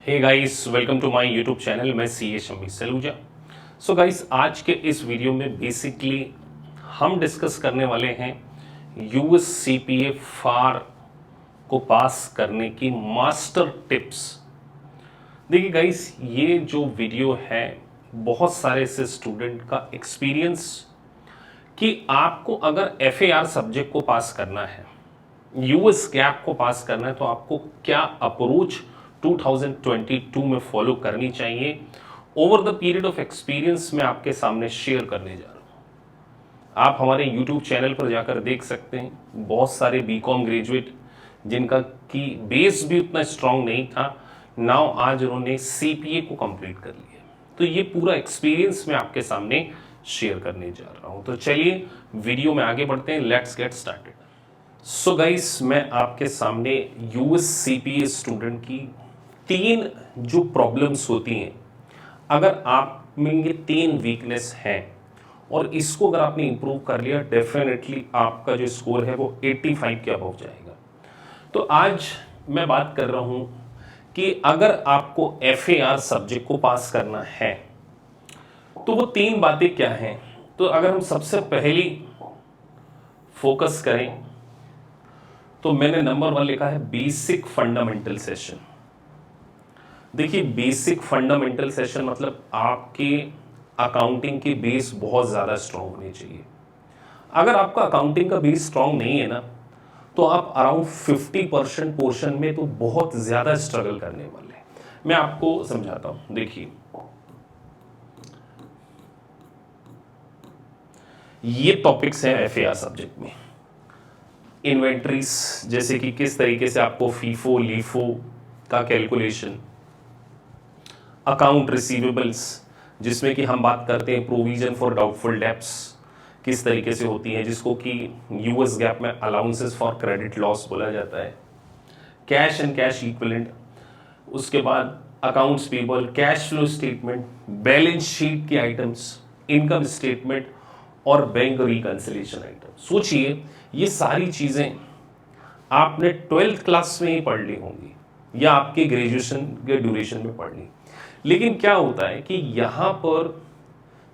Hey guys, welcome to my YouTube channel. मैं C A Shammi Saluja. So guys, आज के इस वीडियो में बेसिकली हम डिस्कस करने वाले हैं यूएस सीपीए फार को पास करने की मास्टर टिप्स। देखिए गाइस, ये जो वीडियो है बहुत सारे ऐसे स्टूडेंट का एक्सपीरियंस कि आपको अगर एफएआर सब्जेक्ट को पास करना है, यूएस गैप को पास करना है, तो आपको क्या अप्रोच 2022 में फॉलो करनी चाहिए। Over the period of experience मैं आपके सामने शेयर करने जा रहा हूं। आप हमारे यूट्यूब चैनल पर जाकर देख सकते हैं, बहुत सारे बीकॉम ग्रेजुएट जिनका की बेस भी उतना स्ट्रांग नहीं था, नाउ आज उन्होंने सीपीए को कंप्लीट कर लिया। तो ये पूरा एक्सपीरियंस मैं आपके सामने शेयर करने जा रहा हूं। तो चलिए वीडियो में आगे बढ़ते हैं। Let's get started. So guys, मैं आपके सामने यूएस सीपीए स्टूडेंट की तीन जो प्रॉब्लम्स होती हैं, अगर आप में ये तीन वीकनेस हैं और इसको अगर आपने इंप्रूव कर लिया, डेफिनेटली आपका जो स्कोर है वो 85 के अबव जाएगा। तो आज मैं बात कर रहा हूं कि अगर आपको एफएआर सब्जेक्ट को पास करना है तो वो तीन बातें क्या हैं। तो अगर हम सबसे पहली फोकस करें तो मैंने नंबर 1 लिखा है बेसिक फंडामेंटल सेशन। देखिए, बेसिक फंडामेंटल सेशन मतलब आपके अकाउंटिंग के बेस बहुत ज़्यादा स्ट्रांग होने चाहिए। अगर आपका अकाउंटिंग का बेस स्ट्रांग नहीं है ना, तो आप अराउंड 50% पोर्शन में तो बहुत ज़्यादा स्ट्रगल करने वाले हैं। मैं आपको समझाता हूं। देखिए, ये टॉपिक्स हैं एफएआर सब्जेक्ट में। इन्वेंट्रीज, जैसे कि किस तरीके से आपको फीफो लीफो का कैलकुलेशन, अकाउंट रिसीवेबल्स जिसमें कि हम बात करते हैं प्रोविजन फॉर डाउटफुल डेब्ट्स किस तरीके से होती है, जिसको कि यूएस गैप में अलाउंसेस फॉर क्रेडिट लॉस बोला जाता है, कैश एंड कैश इक्विवेलेंट, उसके बाद accounts payable, cash flow statement, balance sheet के आइटम्स, इनकम स्टेटमेंट और बैंक रिकंसिलिएशन आइटम। सोचिए, ये सारी चीजें आपने 12th क्लास में ही पढ़ ली होंगी या आपके ग्रेजुएशन के ड्यूरेशन में पढ़ ली। लेकिन क्या होता है कि यहाँ पर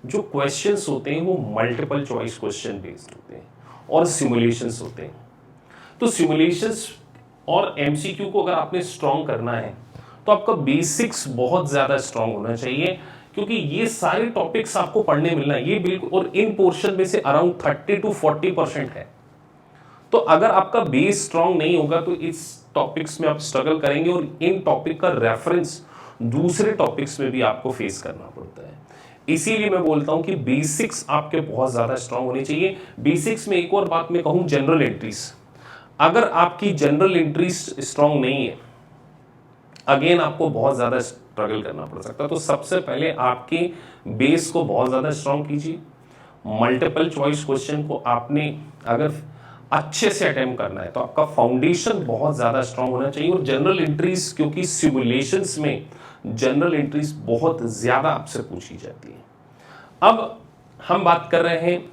जो क्वेश्चंस होते हैं वो मल्टीपल चॉइस क्वेश्चन बेस्ड होते हैं और सिमुलेशंस होते हैं। तो सिमुलेशंस और एमसीक्यू को अगर आपने स्ट्रॉन्ग करना है तो आपका बेसिक्स बहुत ज़्यादा स्ट्रॉन्ग होना चाहिए, क्योंकि ये सारे टॉपिक्स आपको पढ़ने मिलना है। ये बिल्कुल, और इन पोर्शन में से अराउंड 30 to 40% है। तो अगर आपका बेस स्ट्रांग नहीं होगा तो इस टॉपिक्स में आप स्ट्रगल करेंगे और इन टॉपिक का रेफरेंस दूसरे टॉपिक्स में भी आपको फेस करना पड़ता है। इसीलिए मैं बोलता हूं कि बेसिक्स आपके बहुत ज्यादा स्ट्रांग होने चाहिए। बेसिक्स में एक और बात मैं कहूं, जनरल एंट्रीज। अगर आपकी जनरल एंट्रीज स्ट्रांग नहीं है, अगेन आपको बहुत ज्यादा स्ट्रगल करना पड़ सकता है। तो सबसे पहले आपके बेस को बहुत ज्यादा स्ट्रांग कीजिए। मल्टीपल चॉइस क्वेश्चन को आपने अगर अच्छे से अटेम्प्ट करना है तो आपका फाउंडेशन बहुत ज़्यादा स्ट्रांग होना चाहिए। और जनरल एंट्रीज, क्योंकि सिमुलेशंस में जनरल एंट्रीज बहुत ज़्यादा आपसे पूछी जाती है। अब हम बात कर रहे हैं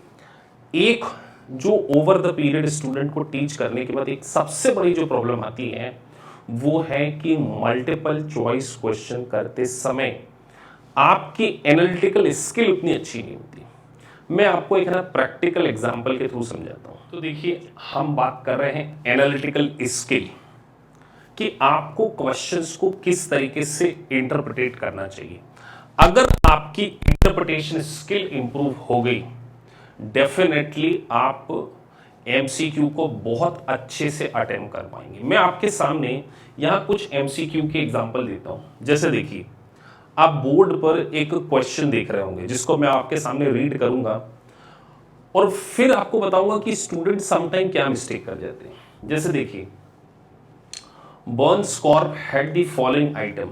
एक जो ओवर द पीरियड स्टूडेंट को टीच करने के बाद एक सबसे बड़ी जो प्रॉब्लम आती है वो है कि मल्टीपल चॉइस क्वेश्चन करते समय आपकी एनालिटिकल स्किल उतनी अच्छी नहीं होती। मैं आपको एक ना प्रैक्टिकल एग्जांपल के थ्रू समझाता हूं। तो देखिए, हम बात कर रहे हैं एनालिटिकल स्किल कि आपको क्वेश्चंस को किस तरीके से इंटरप्रेट करना चाहिए। अगर आपकी इंटरप्रिटेशन स्किल इंप्रूव हो गई, डेफिनेटली आप एमसीक्यू को बहुत अच्छे से अटेम्प्ट कर पाएंगे। मैं आपके सामने यहां कुछ एमसीक्यू के एग्जांपल देता हूं। जैसे देखिए, आप बोर्ड पर एक क्वेश्चन देख रहे होंगे जिसको मैं आपके सामने रीड करूंगा और फिर आपको बताऊंगा कि स्टूडेंट समटाइम क्या मिस्टेक कर जाते हैं। जैसे देखिए, Burns Corp had the following item,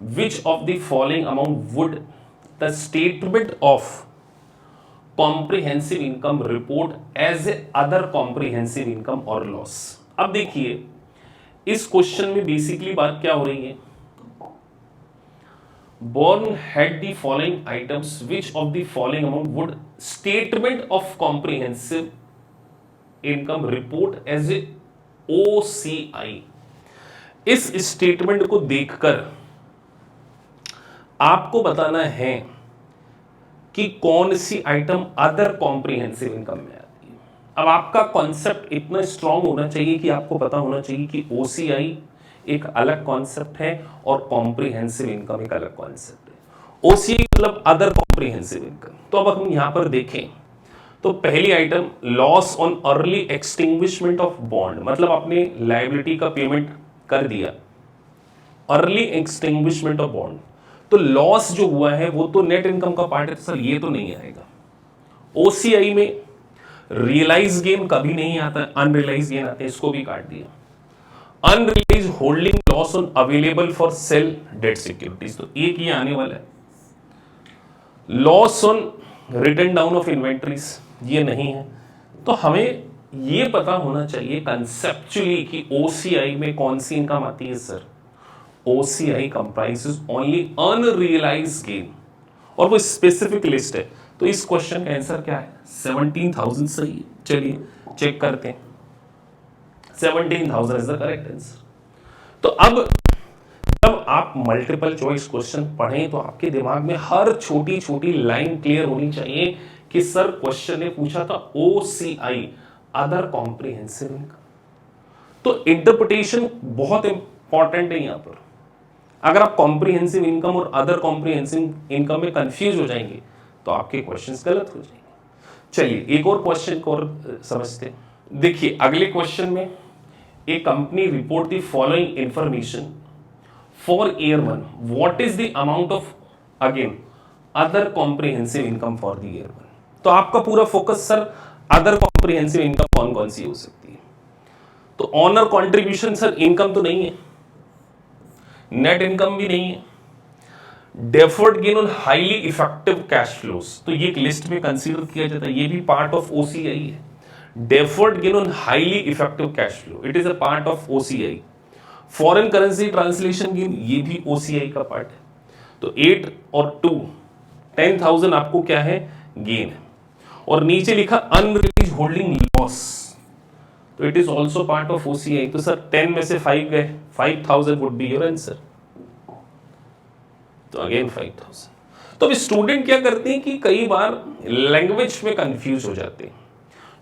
which of the following amount would the statement of comprehensive income report as a other comprehensive income और लॉस। अब देखिए, इस क्वेश्चन में बेसिकली बात क्या हो रही है। Born had the following items, which of the following amount would statement of comprehensive income report as a OCI। इस स्टेटमेंट को देखकर आपको बताना है कि कौन सी आइटम अदर कॉम्प्रिहेंसिव इनकम में आती है। अब आपका कॉन्सेप्ट इतना स्ट्रांग होना चाहिए कि आपको पता होना चाहिए कि ओसीआई एक अलग कॉन्सेप्ट है और कॉम्प्रिहेंसिव इनकम एक अलग कॉन्सेप्ट है। ओसीआई मतलब अदर कॉम्प्रिहेंसिव इनकम। तो अब हम यहां पर देखें तो पहली item loss on early extinguishment of bond, मतलब आपने लायबिलिटी का पेमेंट कर दिया, अर्ली एक्सटिंग्विशमेंट ऑफ बॉन्ड, तो लॉस जो हुआ है वो तो नेट इनकम का पार्ट है, सर ये तो नहीं आएगा। ओसीआई में रियलाइज गेन कभी नहीं आता है, अनरियलाइज गेन आते हैं, इसको भी काट दिया। Unrealised holding loss on available for sale debt securities, तो एक ये आने वाला है। Loss on return down of inventories, ये नहीं है। तो हमें ये पता होना चाहिए कंसेप्चुअली कि ओसीआई में कौन सी इनकम आती है। Sir OCI comprises only unrealized gain और वो स्पेसिफिक लिस्ट है। तो इस क्वेश्चन का आंसर क्या है? 17,000 सही है। चलिए चेक करते हैं, 17,000 इज द करेक्ट आंसर। तो अब जब आप मल्टीपल चॉइस क्वेश्चन पढ़ें तो आपके दिमाग में हर छोटी छोटी लाइन क्लियर होनी चाहिए कि सर क्वेश्चन ने पूछा था OCI अदर कॉम्प्रिहेंसिव इनकम। तो इंटरप्रिटेशन बहुत इंपॉर्टेंट है यहां पर। अगर आप कॉम्प्रिहेंसिव इनकम और अदर कॉम्प्रिहेंसिव इनकम में कंफ्यूज हो जाएंगे तो आपके क्वेश्चंस गलत हो जाएंगे। चलिए एक और क्वेश्चन को और समझते हैं। देखिए अगले क्वेश्चन में, a company report the following information for year 1, what is the amount of again other comprehensive income for the year 1। तो आपका पूरा focus sir other comprehensive income कौन कौन सी हो सकती है। तो ऑनर कॉन्ट्रीब्यूशन सर इनकम तो नहीं है, नेट इनकम भी नहीं है। Deferred gain on highly effective cash flows, तो ये एक लिस्ट में कंसीडर किया जाता है, ये भी पार्ट ऑफ ओसीआई है। Deferred gain on highly effective cash flow, it is a part of OCI. Foreign currency translation gain, ये भी ओसीआई का पार्ट है। तो 8 और 2 10,000 आपको क्या है? गेन है। और नीचे लिखा अनरिलीज होल्डिंग लॉस, तो it is also part of OCI. तो सर 10 में से 5 गए, 5,000 वुड बी योर आंसर। तो अगेन 5,000। तो अब स्टूडेंट क्या करते हैं कि कई बार लैंग्वेज में कंफ्यूज हो जाते हैं।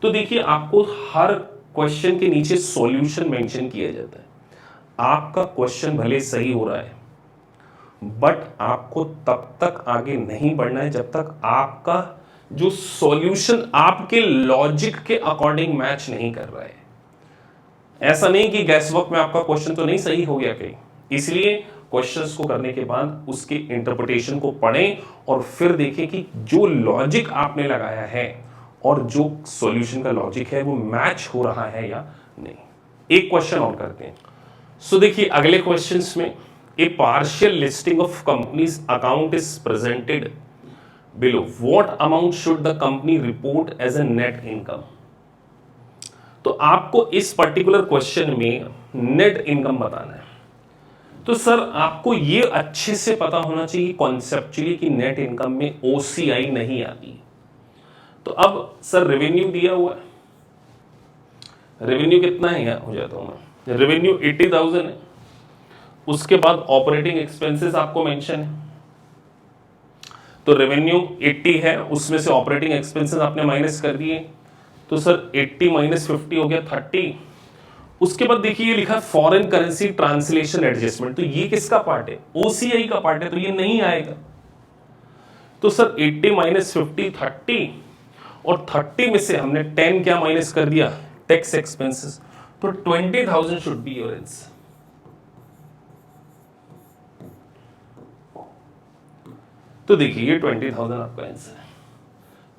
तो देखिए आपको हर क्वेश्चन के नीचे सॉल्यूशन मेंशन किया जाता है। आपका क्वेश्चन भले सही हो रहा है बट आपको तब तक आगे नहीं बढ़ना है जब तक आपका जो सॉल्यूशन आपके लॉजिक के अकॉर्डिंग मैच नहीं कर रहा है। ऐसा नहीं कि गैस वर्क में आपका क्वेश्चन तो नहीं सही हो गया कहीं, इसलिए क्वेश्चंस को करने के बाद उसके इंटरप्रिटेशन को पढ़ें और फिर देखें कि जो लॉजिक आपने लगाया है और जो सॉल्यूशन का लॉजिक है वो मैच हो रहा है या नहीं। एक क्वेश्चन और करते हैं। सो देखिए अगले क्वेश्चंस में, a partial listing of companies account is presented below, what amount should the company report as a net income. तो आपको इस पर्टिकुलर क्वेश्चन में नेट इनकम बताना है। तो सर आपको ये अच्छे से पता होना चाहिए कॉन्सेप्चुअली कि नेट इनकम में ओसीआई नहीं आती। तो अब सर रेवेन्यू दिया हुआ है, रेवेन्यू कितना है हो जाता हूं मैं, रेवेन्यू 80,000 है। उसके बाद ऑपरेटिंग एक्सपेंसेस आपको मेंशन है, तो रेवेन्यू 80 है, उसमें से ऑपरेटिंग एक्सपेंसेस आपने माइनस कर दिए, तो सर 80 माइनस 50 हो गया 30। उसके बाद देखिए ये लिखा है फॉरेन करेंसी ट्रांसलेशन एडजस्टमेंट, तो ये किसका पार्ट है? ओसीआई का पार्ट है, तो ये नहीं आएगा। तो सर 80 माइनस 50 30, और 30 में से हमने 10 क्या माइनस कर दिया? टैक्स एक्सपेंसेस, तो 20,000 शुड बी योर आंसर। तो देखिए ये 20,000 आपका आंसर है।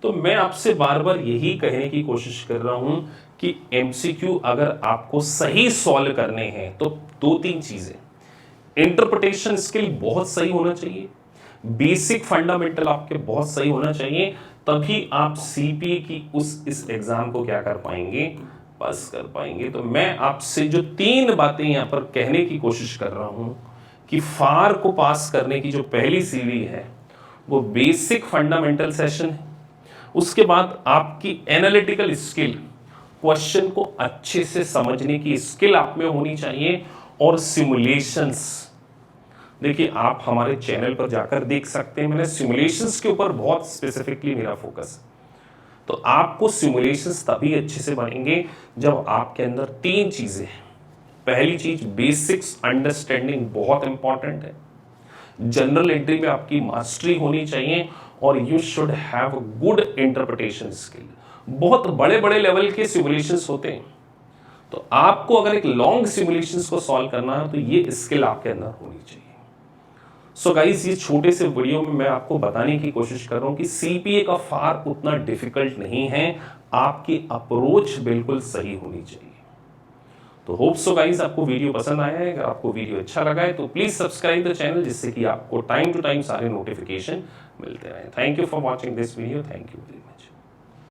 तो मैं आपसे बार बार यही कहने की कोशिश कर रहा हूं कि एमसीक्यू अगर आपको सही सॉल्व करने हैं तो 2-3 चीजें, इंटरप्रिटेशन स्किल बहुत सही होना चाहिए, बेसिक फंडामेंटल आपके बहुत सही होना चाहिए, तभी आप सीपीए की इस एग्जाम को क्या कर पाएंगे? पास कर पाएंगे। तो मैं आपसे जो 3 बातें यहां पर कहने की कोशिश कर रहा हूं कि फार को पास करने की जो पहली सीढ़ी है वो बेसिक फंडामेंटल सेशन है, उसके बाद आपकी एनालिटिकल स्किल, क्वेश्चन को अच्छे से समझने की स्किल आप में होनी चाहिए, और सिमुलेशंस, देखिए आप हमारे चैनल पर जाकर देख सकते हैं, मैंने सिमुलेशंस के ऊपर बहुत स्पेसिफिकली मेरा फोकस है। तो आपको सिमुलेशंस तभी अच्छे से बनेंगे जब आपके अंदर 3 चीजें हैं। पहली चीज बेसिक्स अंडरस्टैंडिंग बहुत इंपॉर्टेंट है, जनरल एंट्री में आपकी मास्टरी होनी चाहिए और you should have good interpretation skill. बहुत बड़े बड़े लेवल के सिमुलेशंस होते हैं, तो आपको अगर एक लॉन्ग सिमुलेशंस को सॉल्व करना है तो ये स्किल आपके अंदर होनी चाहिए। सो गाइस, ये छोटे से वीडियो में मैं आपको बताने की कोशिश कर रहा हूं कि सीपीए का फार उतना डिफिकल्ट नहीं है, आपकी अप्रोच बिल्कुल सही होनी चाहिए। तो होप सो गाइस आपको वीडियो पसंद आया है। अगर आपको वीडियो अच्छा लगा है तो प्लीज सब्सक्राइब द चैनल, जिससे कि आपको टाइम टू टाइम सारे नोटिफिकेशन मिलते रहे। Thank you for watching this video. Thank you very much.